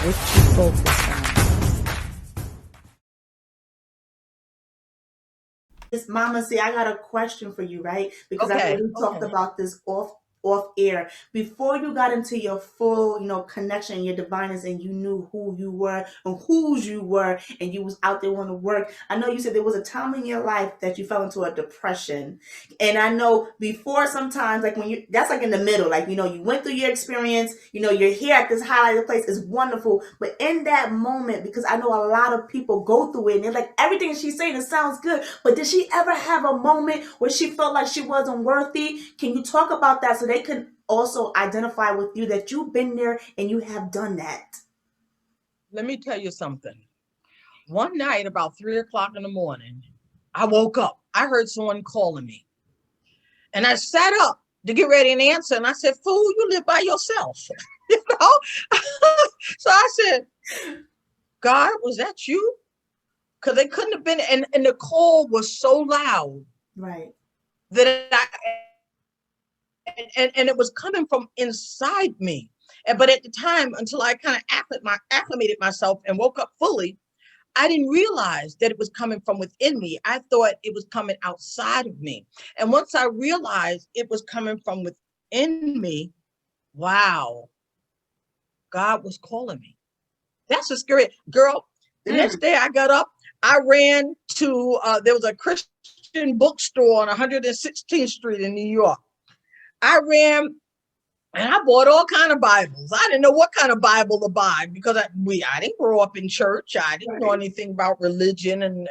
What you focus on. This Mama, see, I got a question for you, right? Because I know Okay. we talked about this off air. Before you got into your full, connection, your divineness, and you knew who you were and whose you were, and you was out there wanting to work. I know you said there was a time in your life that you fell into a depression. And I know before sometimes, like when you, that's like in the middle, like, you went through your experience, you're here at this highlighted place is wonderful. But in that moment, because I know a lot of people go through it and they're like, everything she's saying, it sounds good. But did she ever have a moment where she felt like she wasn't worthy? Can you talk about that so they can also identify with you that you've been there and you have done that? Let me tell you something. One night, about 3 o'clock in the morning, I woke up. I heard someone calling me. And I sat up to get ready and answer. And I said, fool, you live by yourself. you know? So I said, God, was that you? Because they couldn't have been. And the call was so loud. Right. That and it was coming from inside me. But at the time, until I kind of acclimated myself and woke up fully, I didn't realize that it was coming from within me. I thought it was coming outside of me. And once I realized it was coming from within me, wow, God was calling me. That's a scary girl. The next day I got up, I ran to, there was a Christian bookstore on 116th Street in New York. I ran and I bought all kind of Bibles. I didn't know what kind of Bible to buy because I didn't grow up in church. I didn't know anything about religion and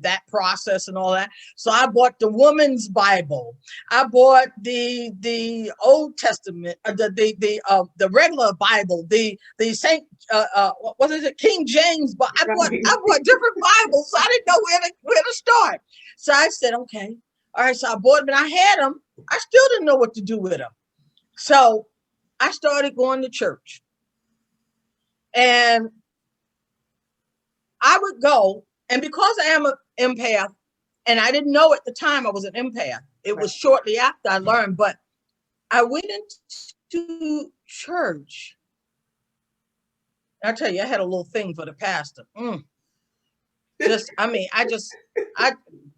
that process and all that. So I bought the woman's Bible. I bought the Old Testament, the regular Bible, the Saint what is it, King James. But I bought different Bibles. So I didn't know where to start. So I said, okay, all right. So I bought them and I had them. I still didn't know what to do with them. So I started going to church and I would go, and because I am an empath and I didn't know at the time I was an empath, it was shortly after I learned, but I went into church. I tell you, I had a little thing for the pastor.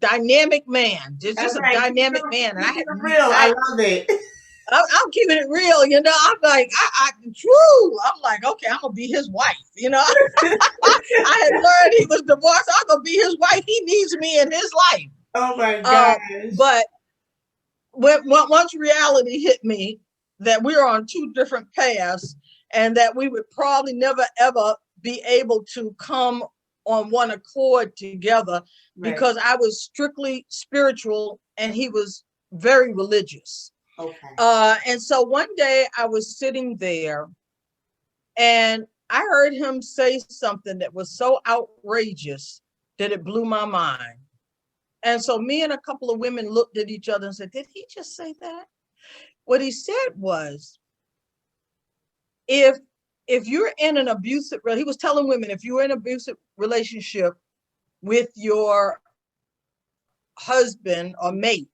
Dynamic man, just a dynamic man. And I love it. I'm keeping it real, I'm like, I'm like, okay, I'm gonna be his wife, I had learned he was divorced. I'm gonna be his wife. He needs me in his life. Oh my gosh. But once reality hit me that we were on two different paths and that we would probably never ever be able to come on one accord together because I was strictly spiritual and he was very religious. Okay. And so one day I was sitting there and I heard him say something that was so outrageous that it blew my mind. And so me and a couple of women looked at each other and said, did he just say that? What he said was, if you're in an abusive, he was telling women, if you're in an abusive relationship with your husband or mate,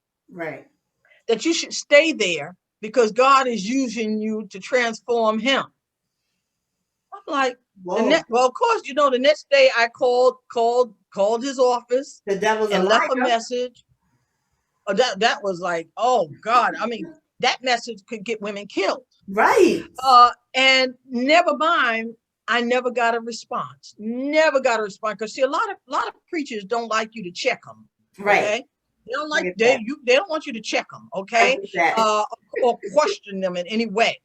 that you should stay there because God is using you to transform him. I'm like, well, of course, the next day I called his office and left a message. That was like, oh God. I mean, that message could get women killed. Right. And never mind, I never got a response. Never got a response. Because see, a lot of preachers don't like you to check them. Right. Okay? They don't like they don't want you to check them, okay? Or question them in any way.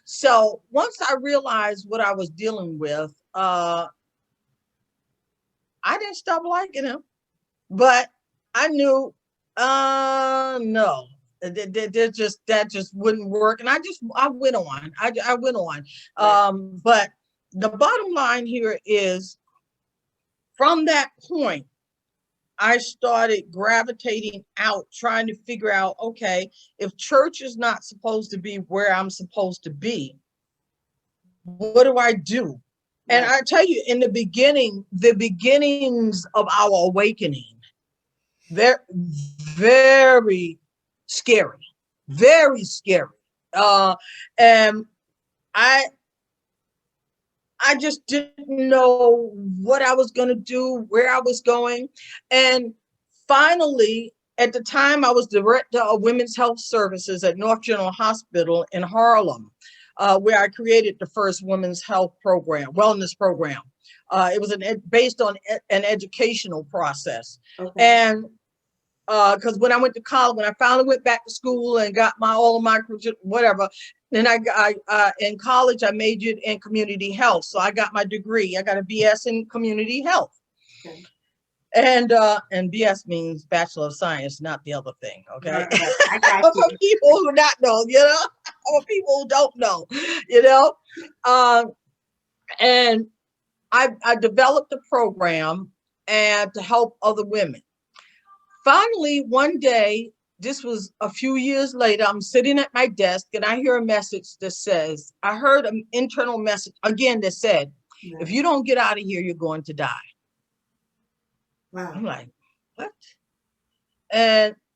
So once I realized what I was dealing with, I didn't stop liking him, but I knew, no, that just wouldn't work, and I went on. I went on. But the bottom line here is, from that point, I started gravitating out, trying to figure out, okay, if church is not supposed to be where I'm supposed to be, what do I do? And I tell you, in the beginnings of our awakening, they're very scary, very scary. And I I just didn't know what I was going to do, where I was going. And finally, at the time, I was director of women's health services at North General Hospital in Harlem, where I created the first women's health program, wellness program. It was based on an educational process. Okay. And because when I went to college, when I finally went back to school and got all of my whatever, then in college I majored in community health, so I got my degree. I got a BS in community health, Okay. and BS means Bachelor of Science, not the other thing. Okay, Right. I got for you. people who not know, or people who don't know, and I developed a program and to help other women. Finally, one day, this was a few years later, I'm sitting at my desk and I hear a message that says, I heard an internal message again that said, if you don't get out of here, you're going to die. Wow. I'm like, what?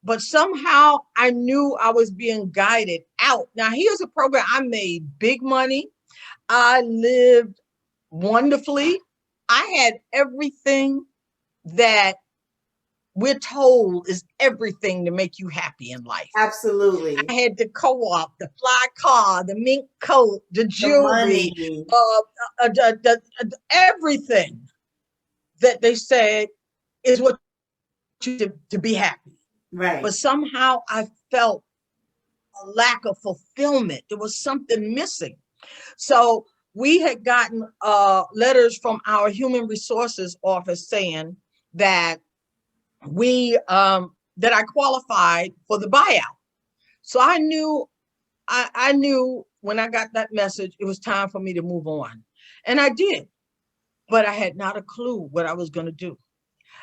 But somehow I knew I was being guided out. Now, here's a program. I made big money. I lived wonderfully. I had everything that we're told is everything to make you happy in life. Absolutely. I had the co-op, the fly car, the mink coat, the jewelry, everything that they said is what you to be happy. Right. But somehow I felt a lack of fulfillment. There was something missing. So we had gotten letters from our human resources office saying that that I qualified for the buyout. So I knew when I got that message, it was time for me to move on. And I did, but I had not a clue what I was going to do.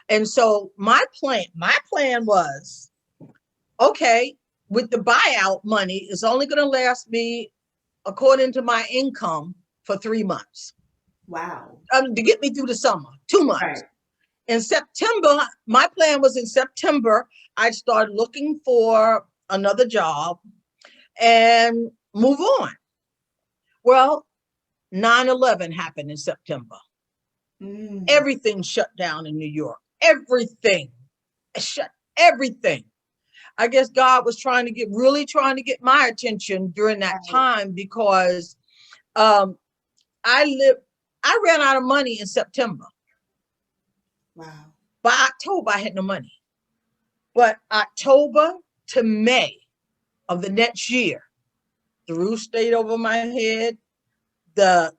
And so my plan was, okay, with the buyout money, it's only going to last me, according to my income, for 3 months. Wow. To get me through the summer, 2 months. Right. In September, my plan was in September, I'd start looking for another job and move on. Well, 9/11 happened in September. Everything shut down in New York. Everything. Everything. I guess God was really trying to get my attention during that time, because I ran out of money in September. Wow. By October, I had no money. But October to May of the next year, the roof stayed over my head, the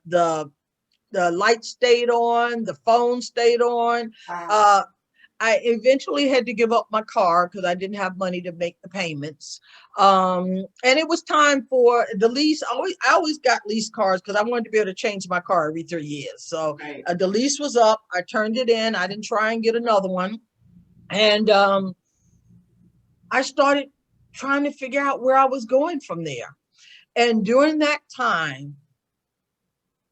light stayed on, the phone stayed on. Wow. I eventually had to give up my car because I didn't have money to make the payments. And it was time for the lease. I always got lease cars because I wanted to be able to change my car every 3 years. So the lease was up. I turned it in. I didn't try and get another one. And I started trying to figure out where I was going from there. And during that time,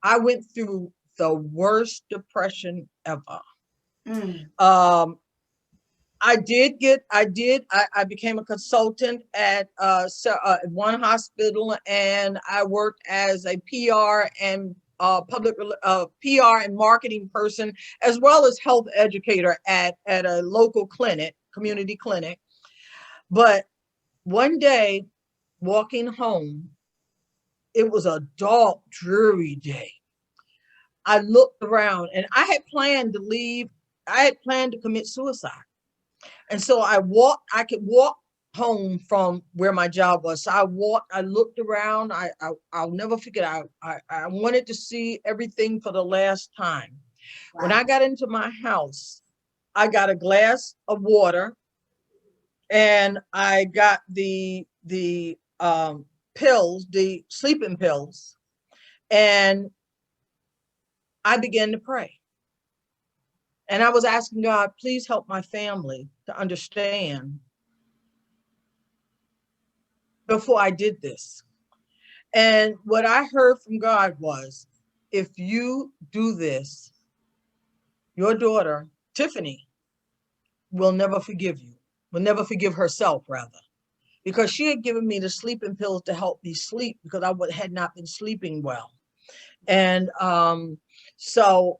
I went through the worst depression ever. I became a consultant at one hospital, and I worked as a PR and PR and marketing person, as well as health educator at a local clinic, community clinic. But one day, walking home, it was a dark, dreary day. I looked around and I had planned to leave. I had planned to commit suicide. And so I could walk home from where my job was. So I looked around. I'll never forget. I wanted to see everything for the last time. Wow. When I got into my house, I got a glass of water and I got the pills, the sleeping pills, and I began to pray. And I was asking God, please help my family to understand before I did this. And what I heard from God was, if you do this, your daughter, Tiffany, will never forgive you, will never forgive herself, rather, because she had given me the sleeping pills to help me sleep because I had not been sleeping well. And So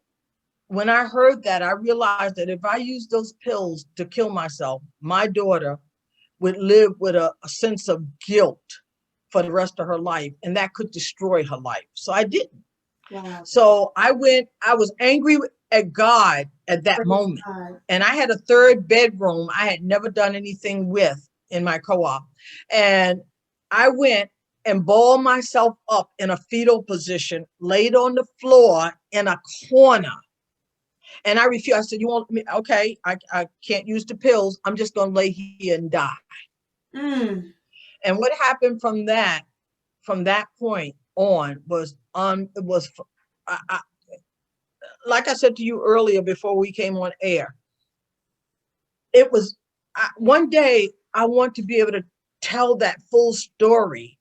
when I heard that, I realized that if I used those pills to kill myself, my daughter would live with a sense of guilt for the rest of her life, and that could destroy her life. So I didn't. Wow. So I was angry at God at that Praise moment. God. And I had a third bedroom I had never done anything with in my co-op. And I went and balled myself up in a fetal position, laid on the floor in a corner. And I refused. I said, you want me? Okay, I can't use the pills. I'm just going to lay here and die. Mm. And what happened from that point on was like I said to you earlier before we came on air, it was one day I want to be able to tell that full story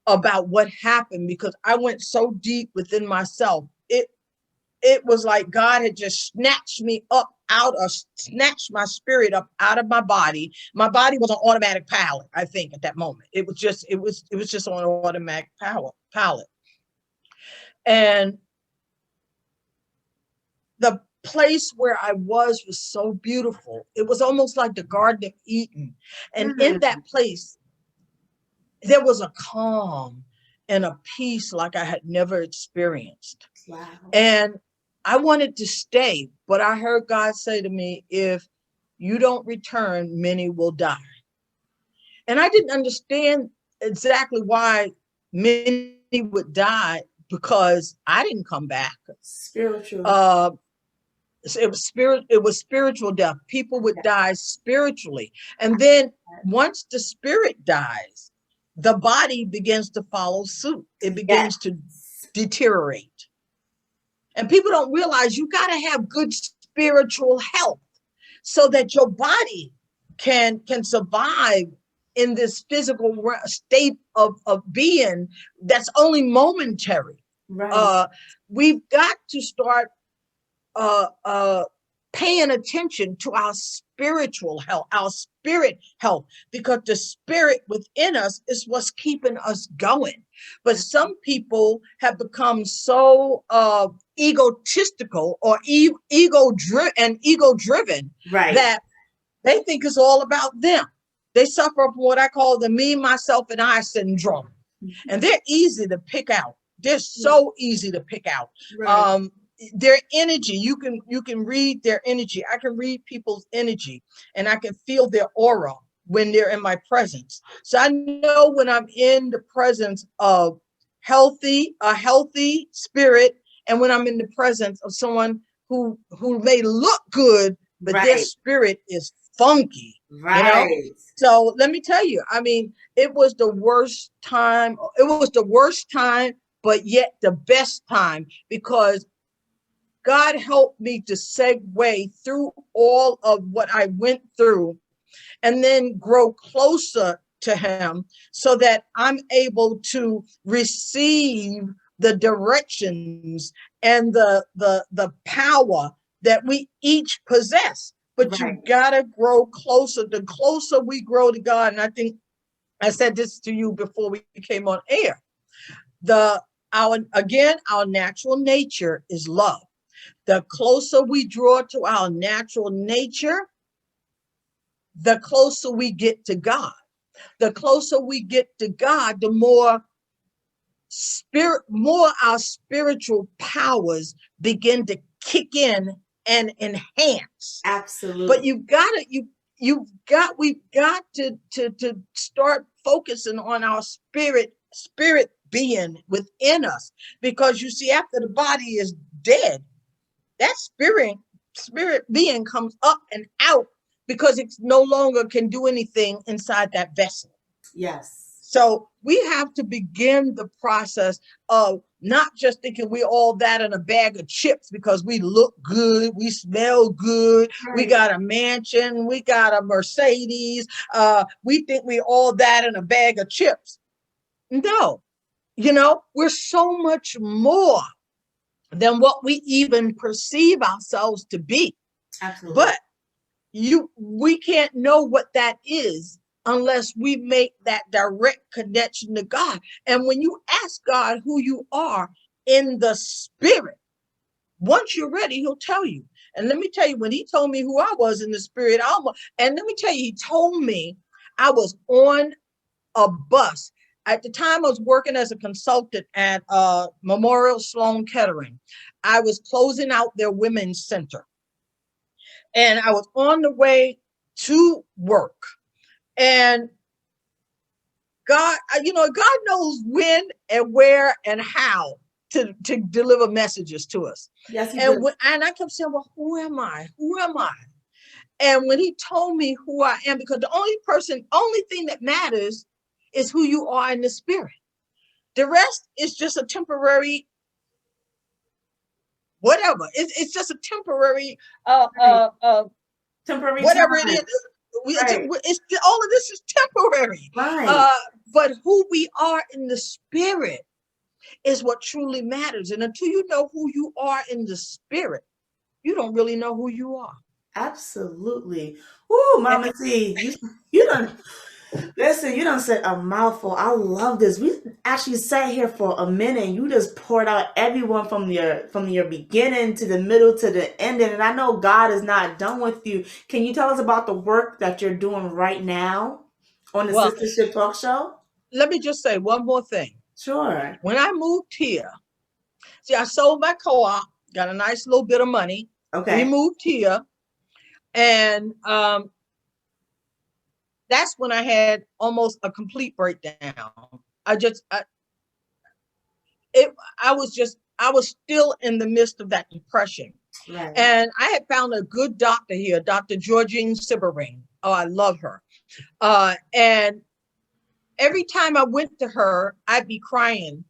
about what happened, because I went so deep within myself. It was like God had just snatched my spirit up out of my body. My body was an automatic pilot, I think, at that moment. It was just on an automatic pilot. And the place where I was so beautiful. It was almost like the Garden of Eden. And in that place, there was a calm and a peace like I had never experienced. Wow. And I wanted to stay, but I heard God say to me, if you don't return, many will die. And I didn't understand exactly why many would die, because I didn't come back. Spiritual. It was spiritual death. People would die spiritually. And then once the spirit dies, the body begins to follow suit. It begins to deteriorate. And people don't realize you got to have good spiritual health so that your body can survive in this physical state of being that's only momentary. Right. We've got to start paying attention to our spiritual health, our spirit health, because the spirit within us is what's keeping us going. But some people have become so egotistical or ego-driven, Right. that they think it's all about them. They suffer from what I call the me, myself, and I syndrome. And they're easy to pick out. They're so easy to pick out. Right. Their energy, you can read their energy. I can read people's energy, and I can feel their aura when they're in my presence. So I know when I'm in the presence of a healthy spirit, and when I'm in the presence of someone who may look good, but their spirit is funky. Right. So let me tell you, I mean, it was the worst time. It was the worst time, but yet the best time, because God helped me to segue through all of what I went through and then grow closer to him, so that I'm able to receive the directions and the power that we each possess. But you gotta grow closer. The closer we grow to God, and I think I said this to you before we came on air, our natural nature is love. The closer we draw to our natural nature, the closer we get to God. The closer we get to God, the more our spiritual powers begin to kick in and enhance. Absolutely. But we've got to start focusing on our spirit being within us, because you see, after the body is dead, that spirit being comes up and out, because it no longer can do anything inside that vessel. Yes. So we have to begin the process of not just thinking we're all that in a bag of chips because we look good, we smell good, we got a mansion, we got a Mercedes. We think we're all that in a bag of chips. No, we're so much more than what we even perceive ourselves to be. Absolutely. But we can't know what that is unless we make that direct connection to God. And when you ask God who you are in the spirit, Once you're ready, he'll tell you. And let me tell you, when he told me who I was in the spirit, and let me tell you, he told me I was on a bus. At the time, I was working as a consultant at Memorial Sloan Kettering. I was closing out their women's center. And I was on the way to work. And God, God knows when and where and how to deliver messages to us. Yes, he And did. and I kept saying, well, who am I? Who am I? And when he told me who I am, because the only thing that matters is who you are in the spirit. The rest is just a temporary whatever. It's just a temporary Temporary whatever time. it is. Right. It's all of this is temporary. Right. But who we are in the spirit is what truly matters. And until you know who you are in the spirit, you don't really know who you are. Absolutely. Ooh, Mama T, you done listen, you done said a mouthful. I love this. We actually sat here for a minute and you just poured out everyone from your beginning to the middle to the ending. And I know God is not done with you. Can you tell us about the work that you're doing right now on the Well, Sistership Talk Show? let me just say one more thing. Sure. When I moved here, see, I sold my co-op, got a nice little bit of money. We Okay. moved here, and that's when I had almost a complete breakdown. I was still in the midst of that depression. Right. And I had found a good doctor here, Dr. Georgine Sibbering. Oh, I love her. And every time I went to her, I'd be crying.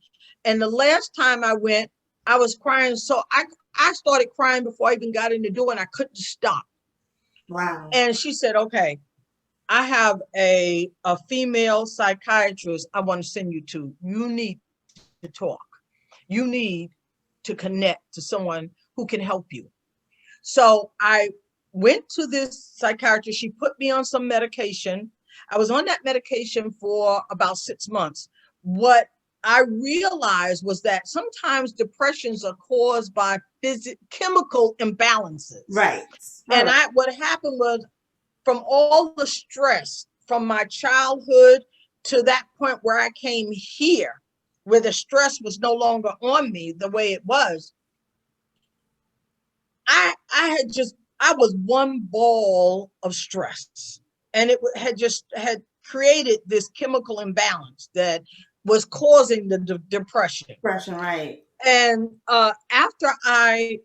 And the last time I went, I was crying. So I started crying before I even got in the door, and I couldn't stop. Wow. And she said, okay, I have a female psychiatrist I want to send you to. You need to talk. You need to connect to someone who can help you. So I went to this psychiatrist. She put me on some medication. I was on that medication for about 6 months. What I realized was that sometimes depressions are caused by chemical imbalances. Right. And what happened was, from all the stress from my childhood to that point where I came here, where the stress was no longer on me the way it was, I was one ball of stress, and it had created this chemical imbalance that was causing the depression. Depression, right. And after I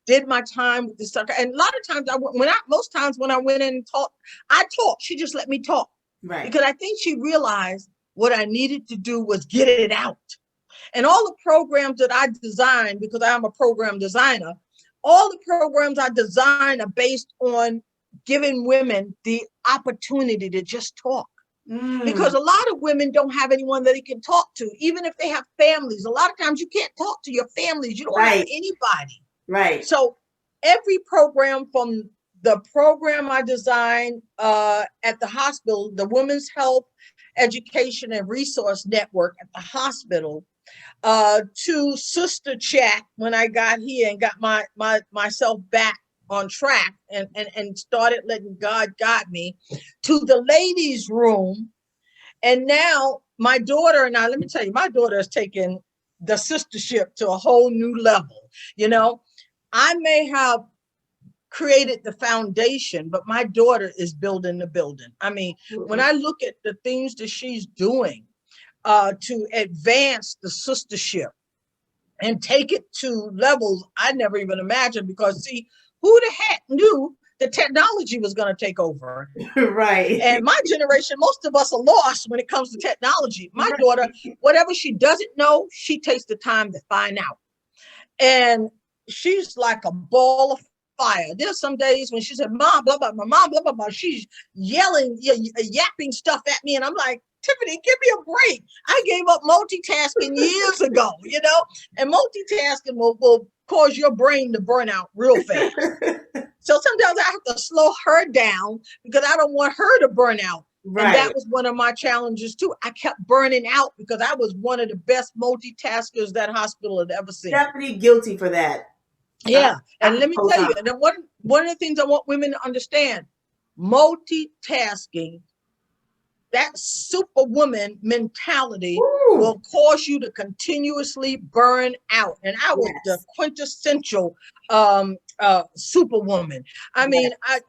did my time with the sucker, and a lot of times most times when I went in and talked, I talked. She just let me talk, right? Because I think she realized what I needed to do was get it out. And all the programs that I designed, because I'm a program designer, all the programs I design are based on giving women the opportunity to just talk. Because a lot of women don't have anyone that they can talk to, even if they have families. A lot of times you can't talk to your families. You don't have anybody. Right. So every program, from the program I designed at the hospital, the Women's Health Education and Resource Network at the hospital, to Sister Chat when I got here and got myself back on track and started letting God guide me, to the ladies' room. And now my daughter and I, let me tell you, my daughter has taken the sistership to a whole new level. You know, I may have created the foundation, but my daughter is building the building. I mean, when I look at the things that she's doing to advance the sistership and take it to levels I never even imagined, because see, who the heck knew the technology was going to take over? Right. And my generation, most of us are lost when it comes to technology. My daughter, whatever she doesn't know, she takes the time to find out. And she's like a ball of fire. There's some days when she said, Mom, blah, blah, blah, Mom, blah, blah, blah. She's yelling, yapping stuff at me. And I'm like, Tiffany, give me a break. I gave up multitasking years ago, and multitasking will cause your brain to burn out real fast. So sometimes I have to slow her down because I don't want her to burn out. And that Right. was one of my challenges too. I kept burning out because I was one of the best multitaskers that hospital had ever seen. Definitely guilty for that. I, Yeah. I And can let me tell co-sign. you, and then one of the things I want women to understand, multitasking, that superwoman mentality Woo! will cause you to continuously burn out. And I was the Yes. quintessential superwoman. I mean, Yes.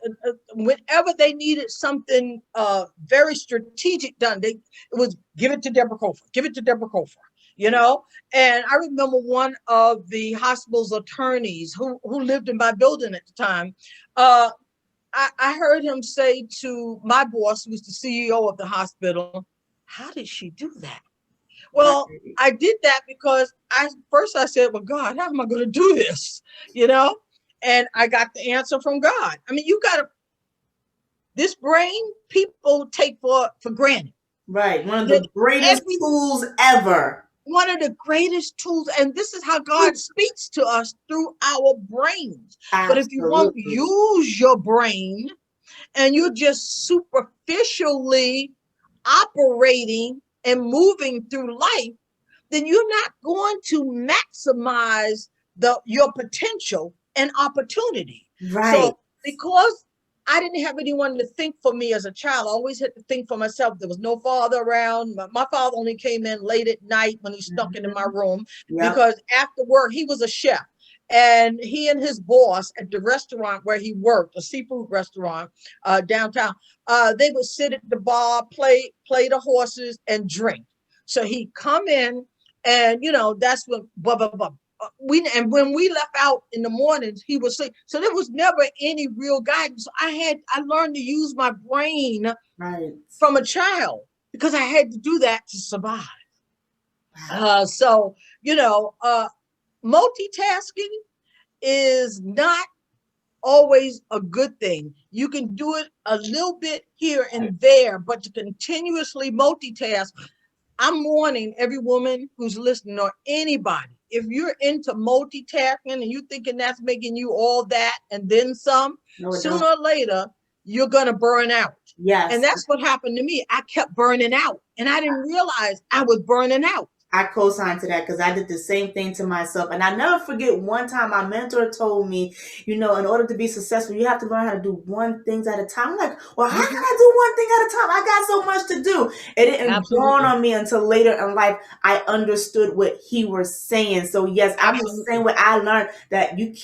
whenever they needed something very strategic done, it was give it to Deborah Coffer, give it to Deborah Coffer, you know. And I remember one of the hospital's attorneys who lived in my building at the time. I heard him say to my boss, who was the CEO of the hospital, how did she do that? Right. Well, I did that because I said, well, God, how am I going to do this? You know, and I got the answer from God. I mean, this brain people take for granted. Right. One of That the greatest every tools ever. one of the greatest tools, and this is how God speaks to us through our brains. But if you won't Absolutely. use your brain, and you're just superficially operating and moving through life, then you're not going to maximize your potential and opportunity. Right. So because I didn't have anyone to think for me as a child, I always had to think for myself. There was no father around. My father only came in late at night when he snuck into my room Yep. because after work, he was a chef. And he and his boss at the restaurant where he worked, a seafood restaurant downtown, they would sit at the bar, play the horses, and drink. So he'd come in, and that's when blah blah blah. And when we left out in the mornings, he would sleep. So there was never any real guidance. I learned to use my brain Right. from a child because I had to do that to survive. Wow. So multitasking is not always a good thing. You can do it a little bit here and there, but to continuously multitask, I'm warning every woman who's listening or anybody, if you're into multitasking and you thinking that's making you all that and then some, No, it sooner don't. or later, you're going to burn out. And Yes. that's what happened to me. I kept burning out and I didn't realize I was burning out. I co-signed to that because I did the same thing to myself. And I never forget one time my mentor told me, in order to be successful, you have to learn how to do one thing at a time. I'm like, well, how can I do one thing at a time? I got so much to do. It didn't dawn Absolutely. on me until later in life I understood what he was saying. So yes, I'm the same way. I learned that you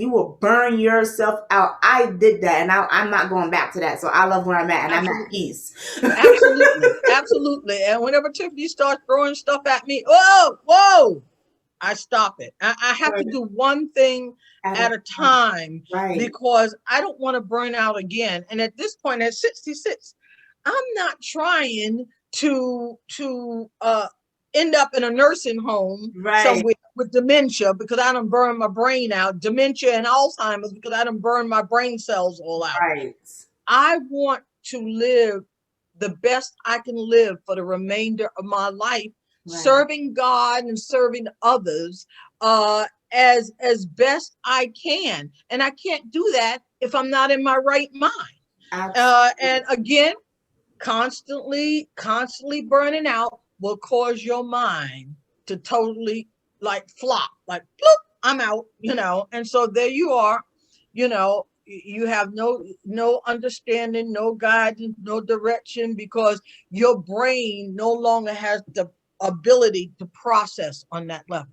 will burn yourself out. I did that and I'm not going back to that. So I love where I'm at and I'm at peace. Absolutely. Absolutely. And whenever Tiffany starts throwing stuff at me, whoa, I stop it. I have to do one thing at a time Right. because I don't want to burn out again. And at this point, at 66, I'm not trying to end up in a nursing home Right. somewhere with dementia because I done burned my brain out, dementia and Alzheimer's because I done burned my brain cells all out. Right. I want to live the best I can live for the remainder of my life, Right. serving God and serving others as best I can. And I can't do that if I'm not in my right mind. And again, constantly burning out will cause your mind to totally like flop, like bloop, I'm out, And so there you are, you have no understanding, no guidance, no direction because your brain no longer has the ability to process on that level.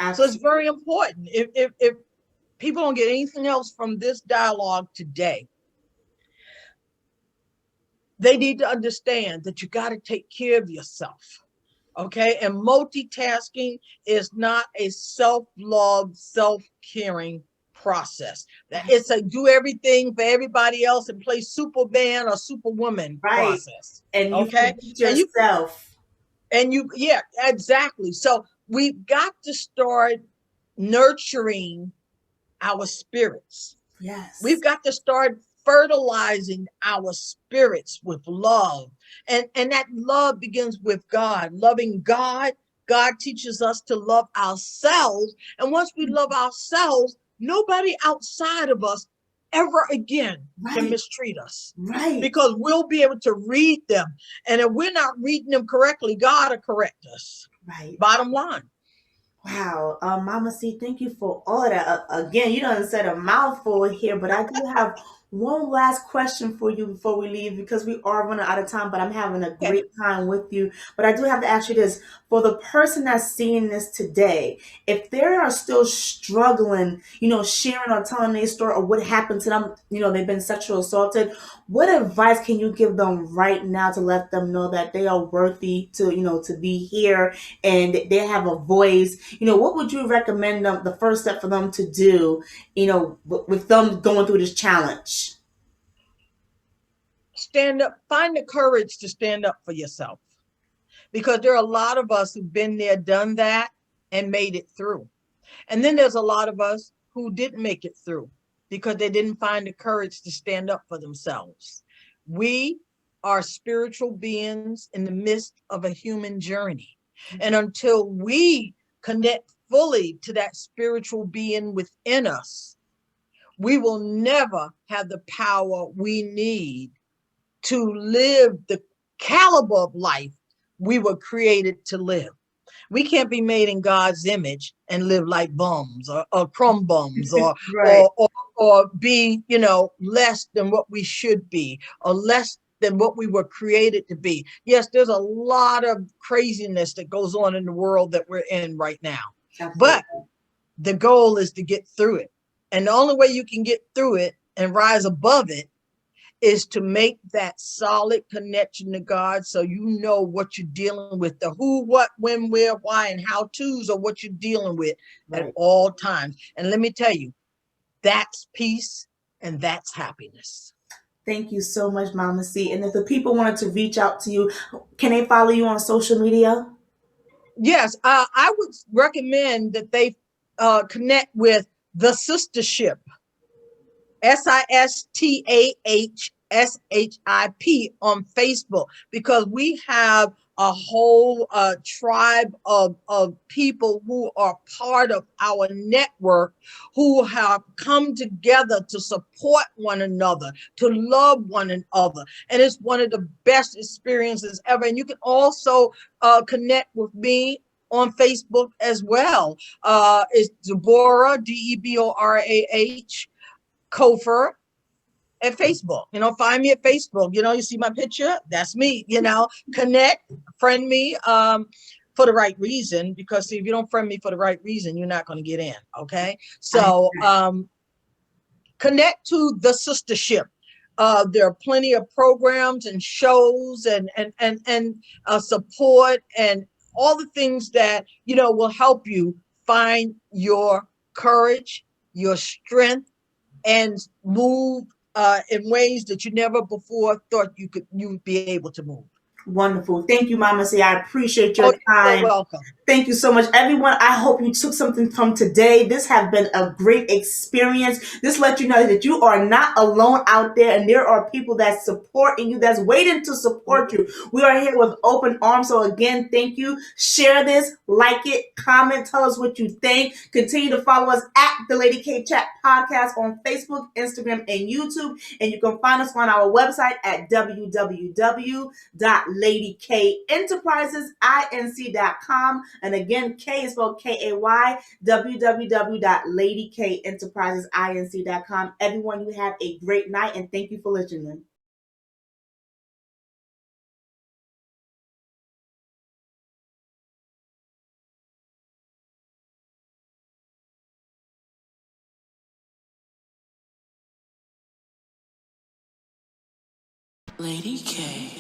Absolutely. So it's very important. If people don't get anything else from this dialogue today, they need to understand that you got to take care of yourself. Okay. And multitasking is not a self-love, self-caring process. That it's a do everything for everybody else and play Superman or Superwoman process. And you forget yourself. Yeah, exactly. So we've got to start nurturing our spirits. Yes. We've got to start fertilizing our spirits with love. And that love begins with God. Loving God, God teaches us to love ourselves. And once we love ourselves, nobody outside of us ever again can Right. mistreat us. Right. Because we'll be able to read them. And if we're not reading them correctly, God will correct us. Right. Bottom line. Wow. Mama C, thank you for all of that. Again, you done said a mouthful here, but I do have one last question for you before we leave because we are running out of time, but I'm having a Okay. great time with you. But I do have to ask you this. For the person that's seeing this today, if they are still struggling, sharing or telling their story or what happened to them, they've been sexually assaulted, what advice can you give them right now to let them know that they are worthy to be here and they have a voice? What would you recommend them, the first step for them to do, with them going through this challenge? Stand up, find the courage to stand up for yourself. Because there are a lot of us who've been there, done that, and made it through. And then there's a lot of us who didn't make it through because they didn't find the courage to stand up for themselves. We are spiritual beings in the midst of a human journey. And until we connect fully to that spiritual being within us, we will never have the power we need to live the caliber of life we were created to live. We can't be made in God's image and live like bums or crumb bums Right. or be, less than what we should be or less than what we were created to be. Yes, there's a lot of craziness that goes on in the world that we're in right now. Absolutely. But the goal is to get through it. And the only way you can get through it and rise above it is to make that solid connection to God so you know what you're dealing with, the who, what, when, where, why, and how to's are what you're dealing with Right. at all times. And let me tell you, that's peace and that's happiness. Thank you so much, Mama C. And if the people wanted to reach out to you, can they follow you on social media? Yes, I would recommend that they connect with the Sistership, SISTAHSHIP on Facebook, because we have a whole tribe of people who are part of our network who have come together to support one another, to love one another. And it's one of the best experiences ever. And you can also connect with me on Facebook as well. It's Deborah, DEBORAH, Cofer at Facebook. Find me at Facebook. You see my picture? That's me. Connect, friend me for the right reason. Because see, if you don't friend me for the right reason, you're not going to get in. Okay. So connect to the Sistership. There are plenty of programs and shows and support and all the things that will help you find your courage, your strength, and move in ways that you never before thought you would be able to move. Wonderful. Thank you, Mama C. I appreciate your You're time. welcome. Thank you so much, everyone. I hope you took something from today. This has been a great experience. This lets you know that you are not alone out there, and there are people that's supporting you, that's waiting to support you. We are here with open arms. So again, thank you. Share this, like it, comment, tell us what you think. Continue to follow us at the Lady K Chat Podcast on Facebook, Instagram, and YouTube. And you can find us on our website at www.ladykenterprisesinc.com. And again, K is spelled Kay, www.ladykenterprisesinc.com. Everyone, you have a great night and thank you for listening. Lady K.